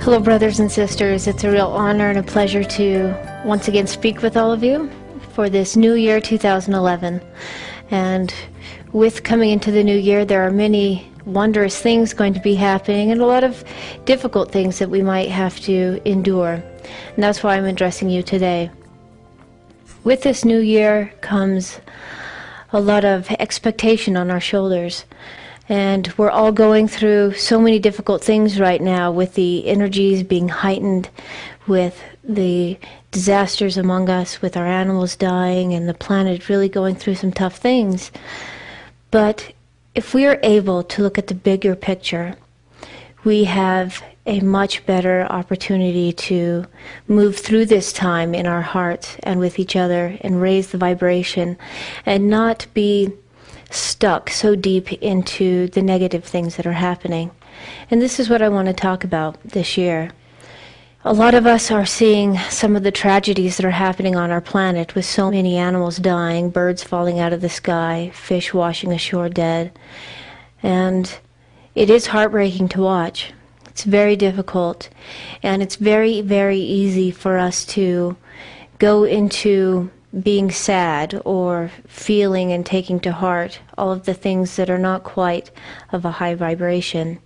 Hello, brothers and sisters. It's a real honor and a pleasure to once again speak with all of you for this new year 2011. And with coming into the new year, there are many wondrous things going to be happening and a lot of difficult things that we might have to endure. And that's why I'm addressing you today. With this new year comes a lot of expectation on our shoulders. And we're all going through so many difficult things right now, with the energies being heightened, with the disasters among us, with our animals dying, and the planet really going through some tough things. But if we are able to look at the bigger picture, we have a much better opportunity to move through this time in our hearts and with each other and raise the vibration and not be stuck so deep into the negative things that are happening. And this is what I want to talk about this year. A lot of us are seeing some of the tragedies that are happening on our planet, with so many animals dying, birds falling out of the sky, fish washing ashore dead. And it is heartbreaking to watch. It's very difficult. And it's very, very easy for us to go into being sad or feeling and taking to heart all of the things that are not quite of a high vibration.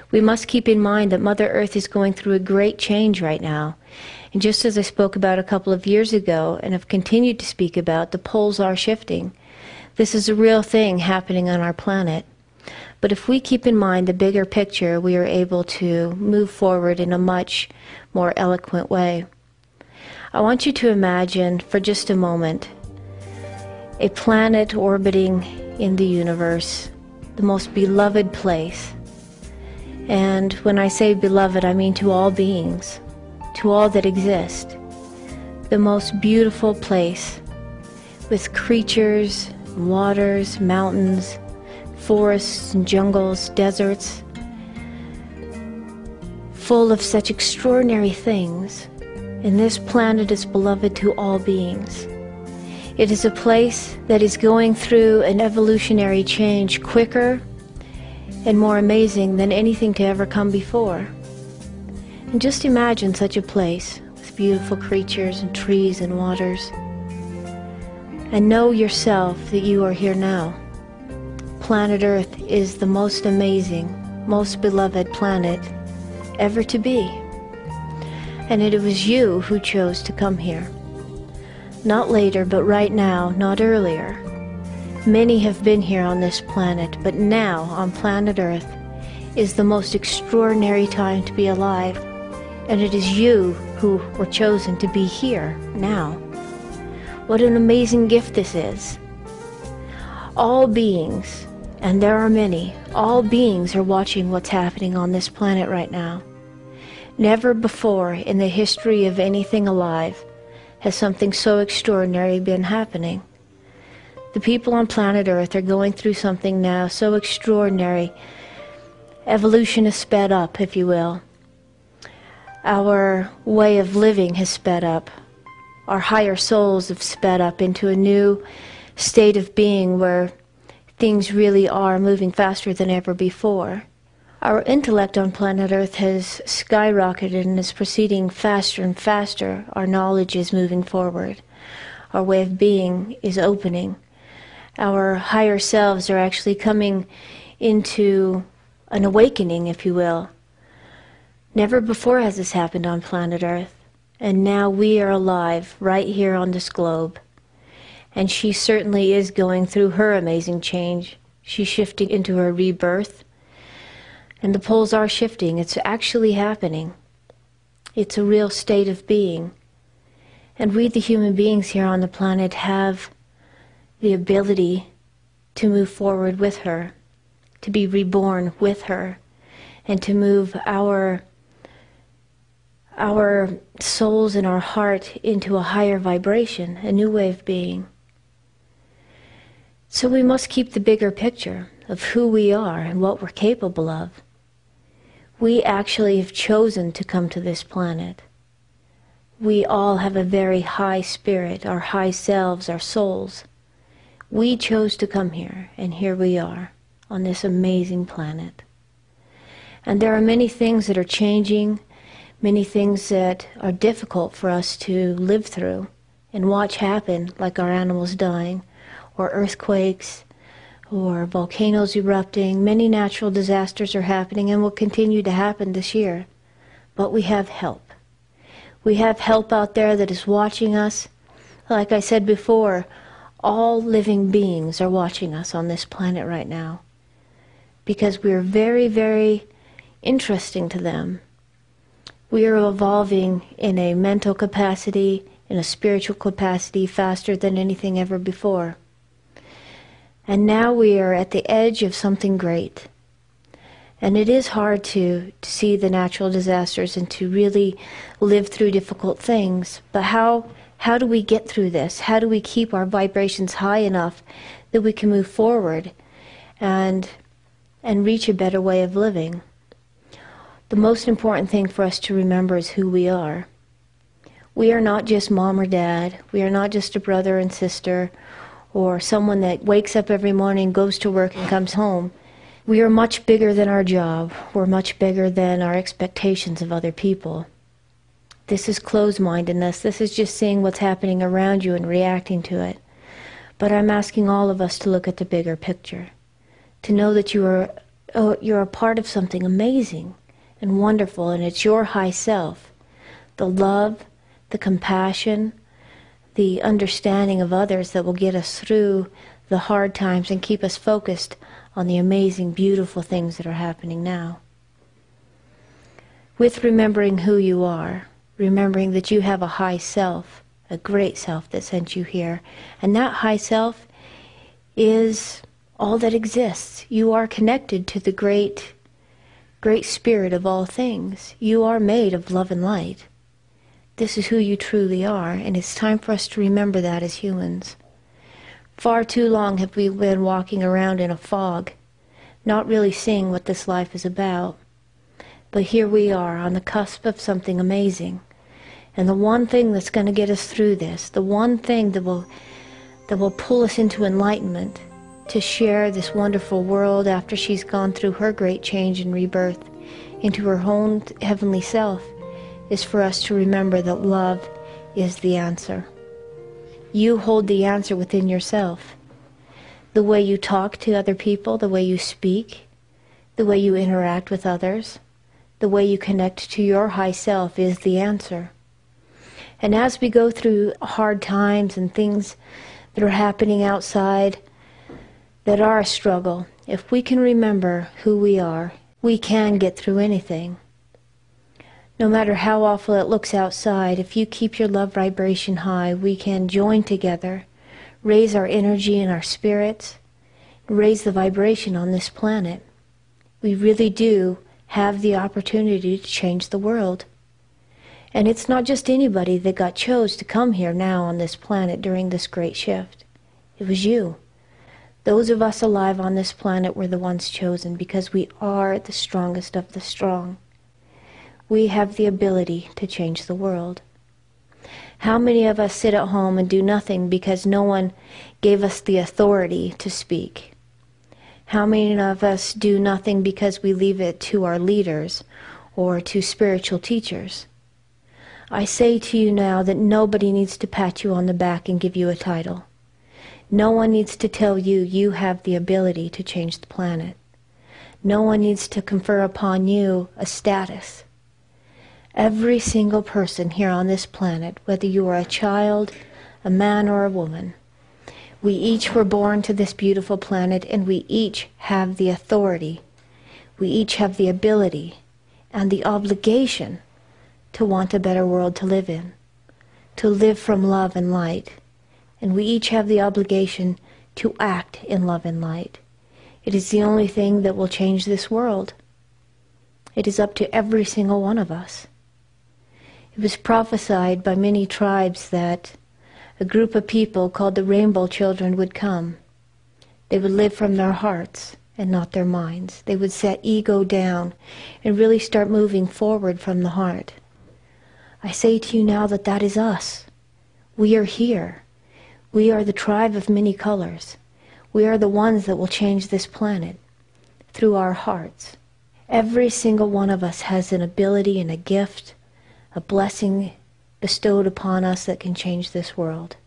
We must keep in mind that Mother Earth is going through a great change right now. And just as I spoke about a couple of years ago and have continued to speak about, the poles are shifting. This is a real thing happening on our planet. But if we keep in mind the bigger picture, we are able to move forward in a much more eloquent way. I want you to imagine for just a moment a planet orbiting in the universe, the most beloved place. And when I say beloved, I mean to all beings, to all that exist. The most beautiful place, with creatures, waters, mountains, forests and jungles, deserts, full of such extraordinary things. And this planet is beloved to all beings. It is a place that is going through an evolutionary change quicker and more amazing than anything to ever come before. And just imagine such a place with beautiful creatures and trees and waters. And know yourself that you are here now. Planet Earth is the most amazing, most beloved planet ever to be. And it was you who chose to come here. Not later, but right now, not earlier. Many have been here on this planet, but now, on planet Earth, is the most extraordinary time to be alive. And it is you who were chosen to be here, now. What an amazing gift this is. All beings, and there are many, all beings are watching what's happening on this planet right now. Never before in the history of anything alive has something so extraordinary been happening. The people on planet Earth are going through something now so extraordinary. Evolution has sped up, if you will. Our way of living has sped up. Our higher souls have sped up into a new state of being where things really are moving faster than ever before. Our intellect on planet Earth has skyrocketed and is proceeding faster and faster. Our knowledge is moving forward. Our way of being is opening. Our higher selves are actually coming into an awakening, if you will. Never before has this happened on planet Earth. And now we are alive right here on this globe. And she certainly is going through her amazing change. She's shifting into her rebirth. And the poles are shifting. It's actually happening. It's a real state of being. And we, the human beings here on the planet, have the ability to move forward with her, to be reborn with her, and to move our souls and our heart into a higher vibration, a new way of being. So we must keep the bigger picture of who we are and what we're capable of. We actually have chosen to come to this planet. We all have a very high spirit, our high selves, our souls. We chose to come here, and here we are on this amazing planet. And there are many things that are changing, many things that are difficult for us to live through and watch happen, like our animals dying, or earthquakes, or volcanoes erupting. Many natural disasters are happening and will continue to happen this year. But we have help. We have help out there that is watching us. Like I said before, all living beings are watching us on this planet right now, because we are very, very interesting to them. We are evolving in a mental capacity, in a spiritual capacity, faster than anything ever before. And now we are at the edge of something great. And it is hard to see the natural disasters and to really live through difficult things. But how do we get through this? How do we keep our vibrations high enough that we can move forward and reach a better way of living? The most important thing for us to remember is who we are. We are not just mom or dad. We are not just a brother and sister or someone that wakes up every morning, goes to work, and comes home. We are much bigger than our job. We're much bigger than our expectations of other people. This is closed-mindedness. This is just seeing what's happening around you and reacting to it. But I'm asking all of us to look at the bigger picture, to know that you're a part of something amazing and wonderful, and it's your high self. The love, the compassion, the understanding of others that will get us through the hard times and keep us focused on the amazing, beautiful things that are happening now. With remembering who you are, remembering that you have a high self, a great self that sent you here, and that high self is all that exists. You are connected to the great spirit of all things. You are made of love and light. This is who you truly are, and it's time for us to remember that as humans. Far too long have we been walking around in a fog, not really seeing what this life is about. But here we are on the cusp of something amazing. And the one thing that's going to get us through this, the one thing that will pull us into enlightenment, to share this wonderful world after she's gone through her great change and rebirth into her own heavenly self, is for us to remember that love is the answer. You hold the answer within yourself. The way you talk to other people, the way you speak, the way you interact with others, the way you connect to your high self is the answer. And as we go through hard times and things that are happening outside that are a struggle, if we can remember who we are, we can get through anything. No matter how awful it looks outside, if you keep your love vibration high, we can join together, raise our energy and our spirits, raise the vibration on this planet. We really do have the opportunity to change the world. And it's not just anybody that got chose to come here now on this planet during this great shift. It was you. Those of us alive on this planet were the ones chosen because we are the strongest of the strong. We have the ability to change the world. How many of us sit at home and do nothing because no one gave us the authority to speak? How many of us do nothing because we leave it to our leaders or to spiritual teachers? I say to you now that nobody needs to pat you on the back and give you a title. No one needs to tell you you have the ability to change the planet. No one needs to confer upon you a status. Every single person here on this planet, whether you are a child, a man, or a woman, we each were born to this beautiful planet, and we each have the authority. We each have the ability and the obligation to want a better world to live in, to live from love and light. And we each have the obligation to act in love and light. It is the only thing that will change this world. It is up to every single one of us. It was prophesied by many tribes that a group of people called the Rainbow Children would come. They would live from their hearts and not their minds. They would set ego down and really start moving forward from the heart. I say to you now that that is us. We are here. We are the tribe of many colors. We are the ones that will change this planet through our hearts. Every single one of us has an ability and a gift a blessing bestowed upon us that can change this world.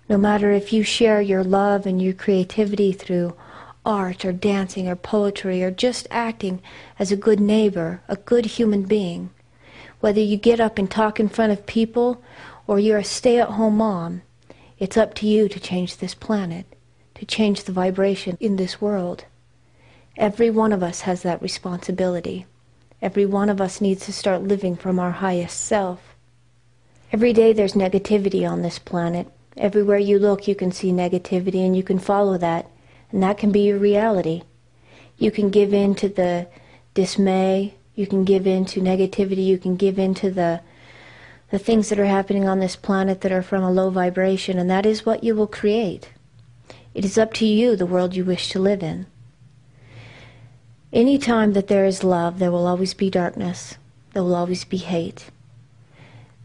No matter if you share your love and your creativity through art or dancing or poetry or just acting as a good neighbor, a good human being, whether you get up and talk in front of people or you're a stay-at-home mom, it's up to you to change this planet, to change the vibration in this world. Every one of us has that responsibility. Every one of us needs to start living from our highest self. Every day there's negativity on this planet. Everywhere you look, you can see negativity, and you can follow that, and that can be your reality. You can give in to the dismay, you can give in to negativity, you can give in to the things that are happening on this planet that are from a low vibration, and that is what you will create. It is up to you the world you wish to live in. Any time that there is love, there will always be darkness. There will always be hate.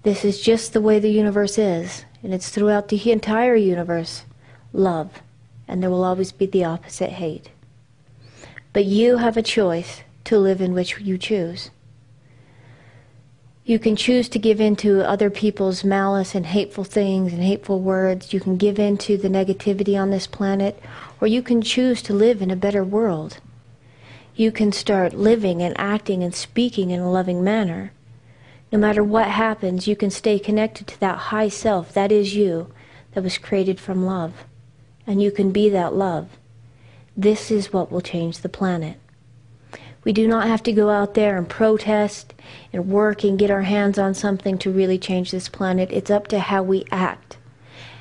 This is just the way the universe is, and it's throughout the entire universe, love, and there will always be the opposite, hate. But you have a choice to live in which you choose. You can choose to give in to other people's malice and hateful things and hateful words. You can give in to the negativity on this planet, or you can choose to live in a better world. You can start living and acting and speaking in a loving manner. No matter what happens, you can stay connected to that high self, that is you, that was created from love. And you can be that love. This is what will change the planet. We do not have to go out there and protest and work and get our hands on something to really change this planet. It's up to how we act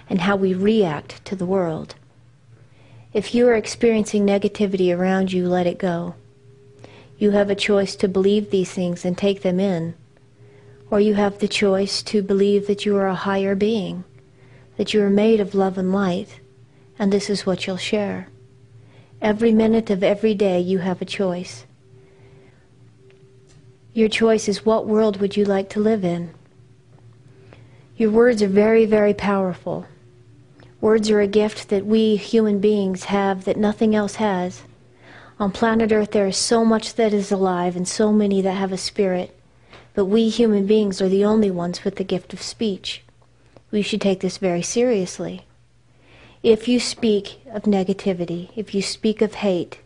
and how we react to the world. If you are experiencing negativity around you, let it go. You have a choice to believe these things and take them in. Or you have the choice to believe that you are a higher being, that you are made of love and light, and this is what you'll share. Every minute of every day you have a choice. Your choice is, what world would you like to live in? Your words are very, very powerful. Words are a gift that we human beings have that nothing else has. On planet Earth there is so much that is alive and so many that have a spirit. But we human beings are the only ones with the gift of speech. We should take this very seriously. If you speak of negativity, if you speak of hate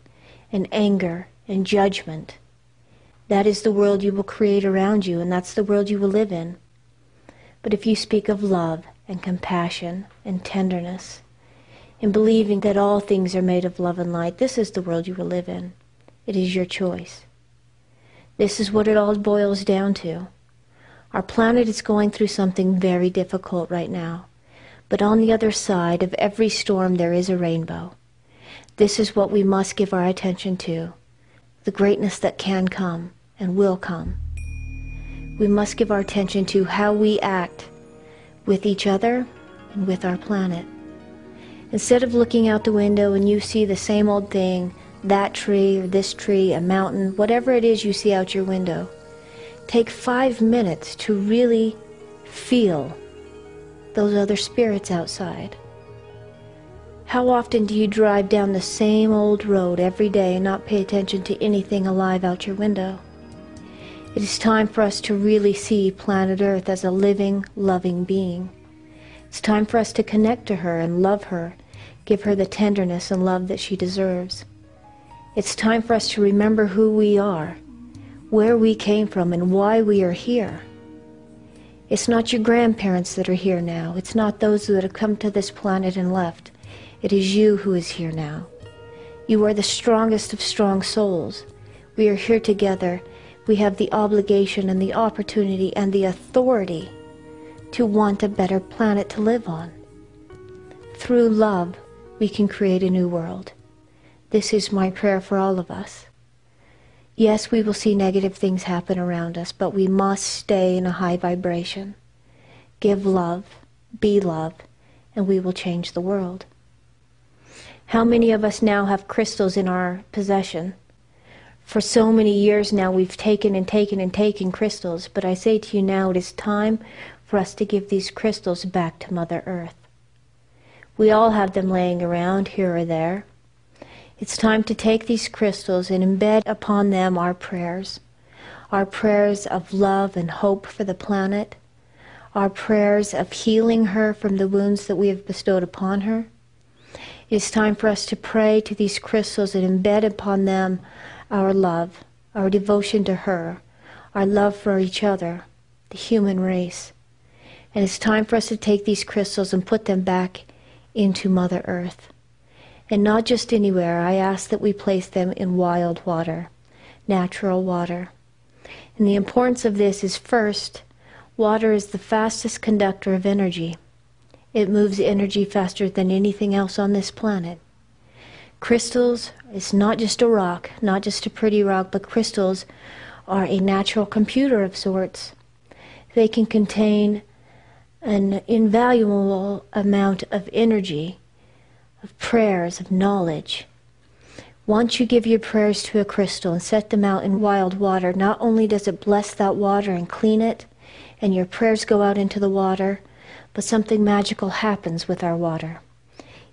and anger and judgment, that is the world you will create around you, and that's the world you will live in. But if you speak of love and compassion and tenderness and believing that all things are made of love and light, this is the world you will live in. It is your choice. This is what it all boils down to. Our planet is going through something very difficult right now. But on the other side of every storm there is a rainbow. This is what we must give our attention to. The greatness that can come and will come. We must give our attention to how we act with each other and with our planet. Instead of looking out the window and you see the same old thing, that tree or this tree, a mountain, whatever it is you see out your window, take 5 minutes to really feel those other spirits outside. How often do you drive down the same old road every day and not pay attention to anything alive out your window? It is time for us to really see planet Earth as a living, loving being. It's time for us to connect to her and love her, give her the tenderness and love that she deserves. It's time for us to remember who we are, where we came from, and why we are here. It's not your grandparents that are here now. It's not those that have come to this planet and left. It is you who is here now. You are the strongest of strong souls. We are here together. We have the obligation and the opportunity and the authority to want a better planet to live on. Through love, we can create a new world. This is my prayer for all of us. Yes, we will see negative things happen around us, but we must stay in a high vibration. Give love, be love, and we will change the world. How many of us now have crystals in our possession? For so many years now we've taken and taken and taken crystals, but I say to you now, it is time for us to give these crystals back to Mother Earth. We all have them laying around here or there. It's time to take these crystals and embed upon them our prayers, our prayers of love and hope for the planet, our prayers of healing her from the wounds that we have bestowed upon her. It's time for us to pray to these crystals and embed upon them our love, our devotion to her, our love for each other, the human race. And it's time for us to take these crystals and put them back into Mother Earth. And not just anywhere. I ask that we place them in wild water, natural water. And the importance of this is, first, water is the fastest conductor of energy. It moves energy faster than anything else on this planet. Crystals, it's not just a rock, not just a pretty rock, but crystals are a natural computer of sorts. They can contain an invaluable amount of energy, of prayers, of knowledge. Once you give your prayers to a crystal and set them out in wild water, not only does it bless that water and clean it, and your prayers go out into the water, but something magical happens with our water.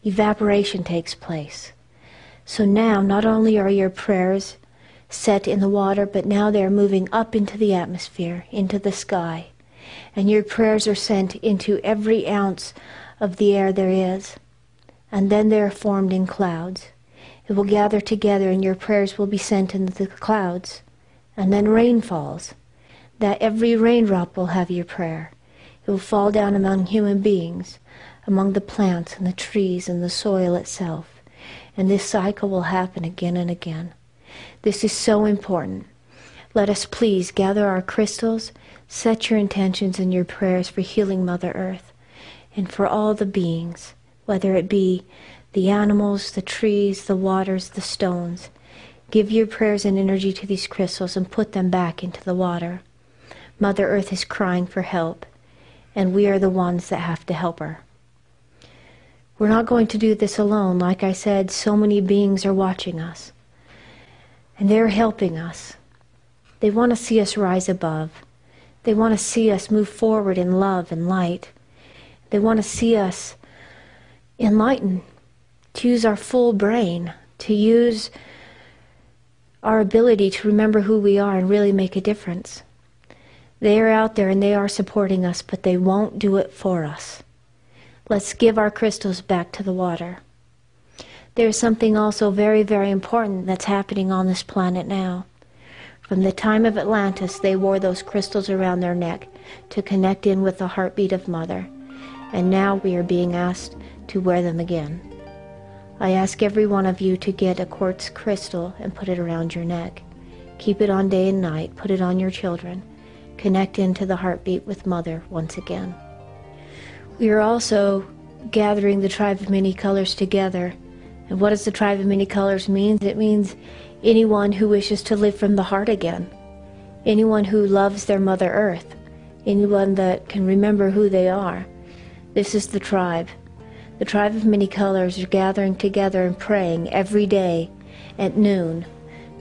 Evaporation takes place. So now, not only are your prayers set in the water, but now they're moving up into the atmosphere, into the sky. And your prayers are sent into every ounce of the air there is. And then they're formed in clouds. It will gather together and your prayers will be sent into the clouds. And then rain falls. That every raindrop will have your prayer. It will fall down among human beings, among the plants and the trees and the soil itself. And this cycle will happen again and again. This is so important. Let us please gather our crystals, set your intentions and your prayers for healing Mother Earth, and for all the beings, whether it be the animals, the trees, the waters, the stones. Give your prayers and energy to these crystals and put them back into the water. Mother Earth is crying for help, and we are the ones that have to help her. We're not going to do this alone. Like I said, so many beings are watching us, and they're helping us. They want to see us rise above. They want to see us move forward in love and light. They want to see us enlighten, to use our full brain, to use our ability to remember who we are and really make a difference. They are out there and they are supporting us, but they won't do it for us. Let's give our crystals back to the water. There's something also very, very important that's happening on this planet now. From the time of Atlantis, they wore those crystals around their neck to connect in with the heartbeat of Mother. And now we are being asked to wear them again. I ask every one of you to get a quartz crystal and put it around your neck. Keep it on day and night. Put it on your children. Connect into the heartbeat with Mother once again. We are also gathering the tribe of many colors together. And what does the tribe of many colors mean? It means anyone who wishes to live from the heart again. Anyone who loves their Mother Earth. Anyone that can remember who they are. This is the tribe. The tribe of many colors are gathering together and praying every day at noon,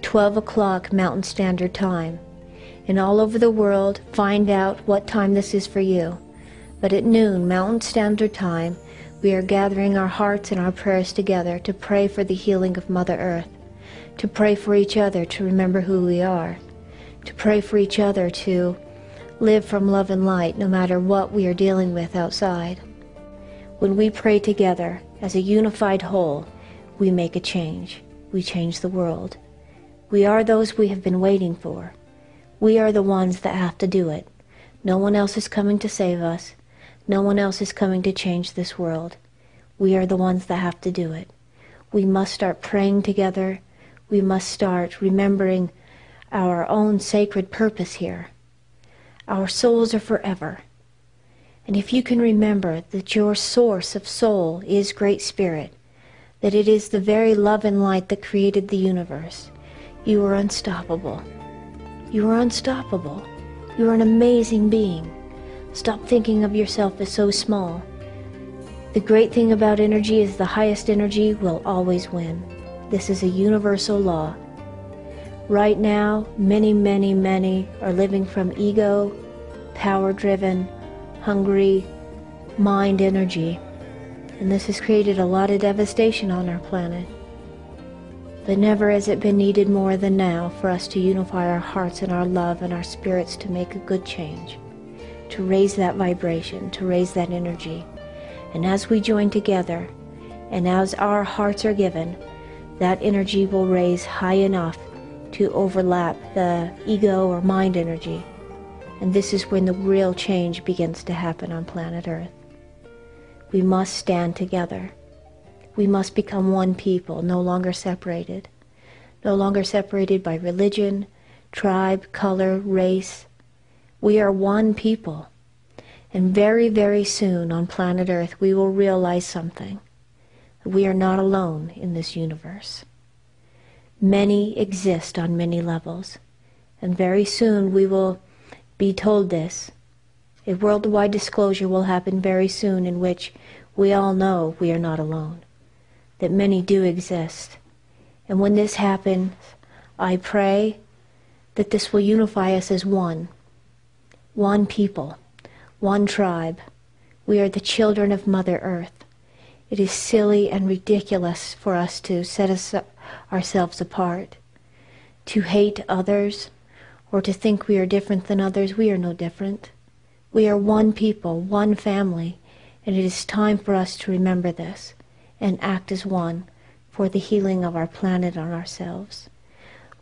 12 o'clock Mountain Standard Time. And all over the world, find out what time this is for you. But at noon Mountain Standard Time, we are gathering our hearts and our prayers together to pray for the healing of Mother Earth, to pray for each other to remember who we are, to pray for each other to live from love and light no matter what we are dealing with outside. When we pray together as a unified whole, we make a change. We change the world. We are those we have been waiting for. We are the ones that have to do it. No one else is coming to save us. No one else is coming to change this world. We are the ones that have to do it. We must start praying together. We must start remembering our own sacred purpose here. Our souls are forever. And if you can remember that your source of soul is Great Spirit, that it is the very love and light that created the universe, you are unstoppable. You are unstoppable. You are an amazing being. Stop thinking of yourself as so small. The great thing about energy is the highest energy will always win. This is a universal law. Right now, many, many, many are living from ego, power-driven, hungry, mind energy. And this has created a lot of devastation on our planet. But never has it been needed more than now for us to unify our hearts and our love and our spirits to make a good change, to raise that vibration, to raise that energy. And as we join together, and as our hearts are given, that energy will raise high enough to overlap the ego or mind energy. And this is when the real change begins to happen on planet Earth. We must stand together. We must become one people, no longer separated by religion, tribe, color, race. We are one people. And very, very soon on planet Earth we will realize something. We are not alone in this universe. Many exist on many levels. And very soon we will be told this. A worldwide disclosure will happen very soon in which we all know we are not alone, that many do exist. And when this happens, I pray that this will unify us as one people, one tribe. We are the children of Mother Earth. It is silly and ridiculous for us to set ourselves apart, to hate others, or to think we are different than others. We are no different. We are one people, one family, and it is time for us to remember this and act as one for the healing of our planet and ourselves.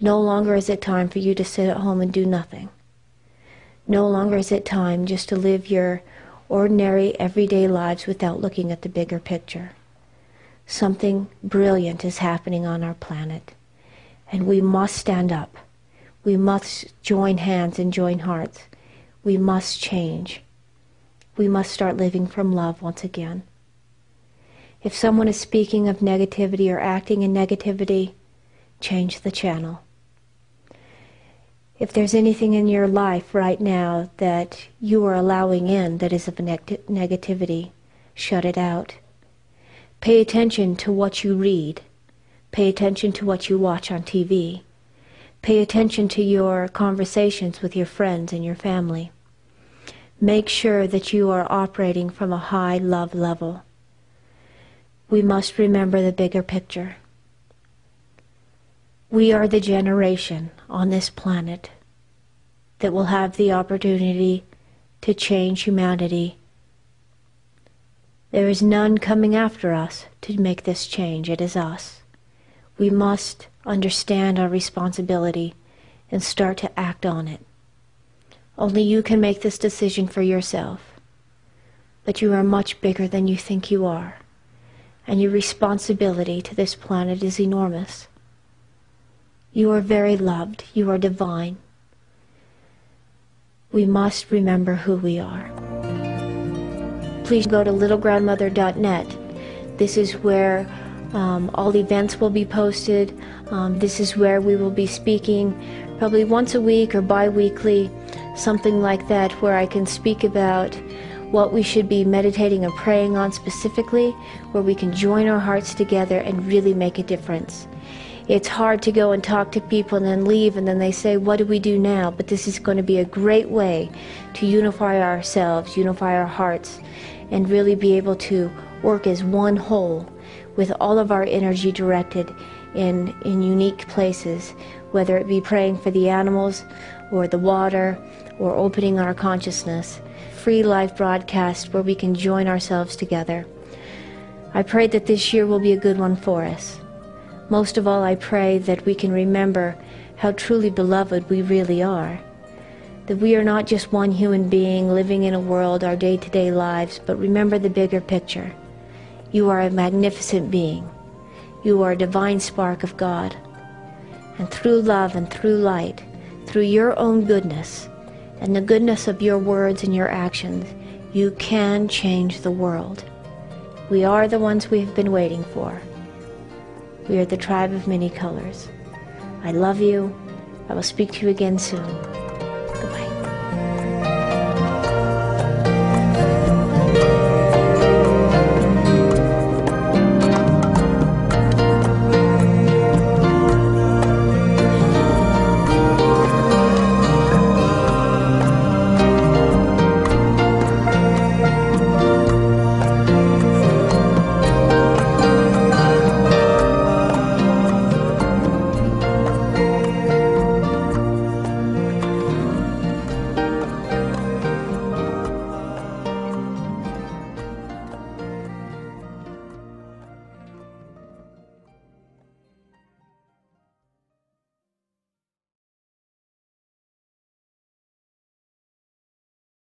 No longer is it time for you to sit at home and do nothing. No longer is it time just to live your ordinary, everyday lives without looking at the bigger picture. Something brilliant is happening on our planet, and we must stand up. We must join hands and join hearts. We must change. We must start living from love once again. If someone is speaking of negativity or acting in negativity, change the channel. If there's anything in your life right now that you are allowing in that is of negativity, shut it out. Pay attention to what you read. Pay attention to what you watch on TV. Pay attention to your conversations with your friends and your family. Make sure that you are operating from a high love level. We must remember the bigger picture. We are the generation on this planet that will have the opportunity to change humanity. There is none coming after us to make this change. It is us. We must understand our responsibility and start to act on it. Only you can make this decision for yourself. But you are much bigger than you think you are. And your responsibility to this planet is enormous. You are very loved. You are divine. We must remember who we are. Please go to littlegrandmother.net. This is where all events will be posted. This is where we will be speaking probably once a week or bi-weekly, something like that, where I can speak about what we should be meditating or praying on specifically, where we can join our hearts together and really make a difference. It's hard to go and talk to people and then leave and then they say, what do we do now? But this is going to be a great way to unify ourselves, unify our hearts, and really be able to work as one whole with all of our energy directed in unique places, whether it be praying for the animals or the water or opening our consciousness. Free live broadcast where we can join ourselves together. I pray that this year will be a good one for us. Most of all, I pray that we can remember how truly beloved we really are. That we are not just one human being living in a world, our day-to-day lives, but remember the bigger picture. You are a magnificent being. You are a divine spark of God. And through love and through light, through your own goodness, and the goodness of your words and your actions, you can change the world. We are the ones we have been waiting for. We are the tribe of many colors. I love you. I will speak to you again soon.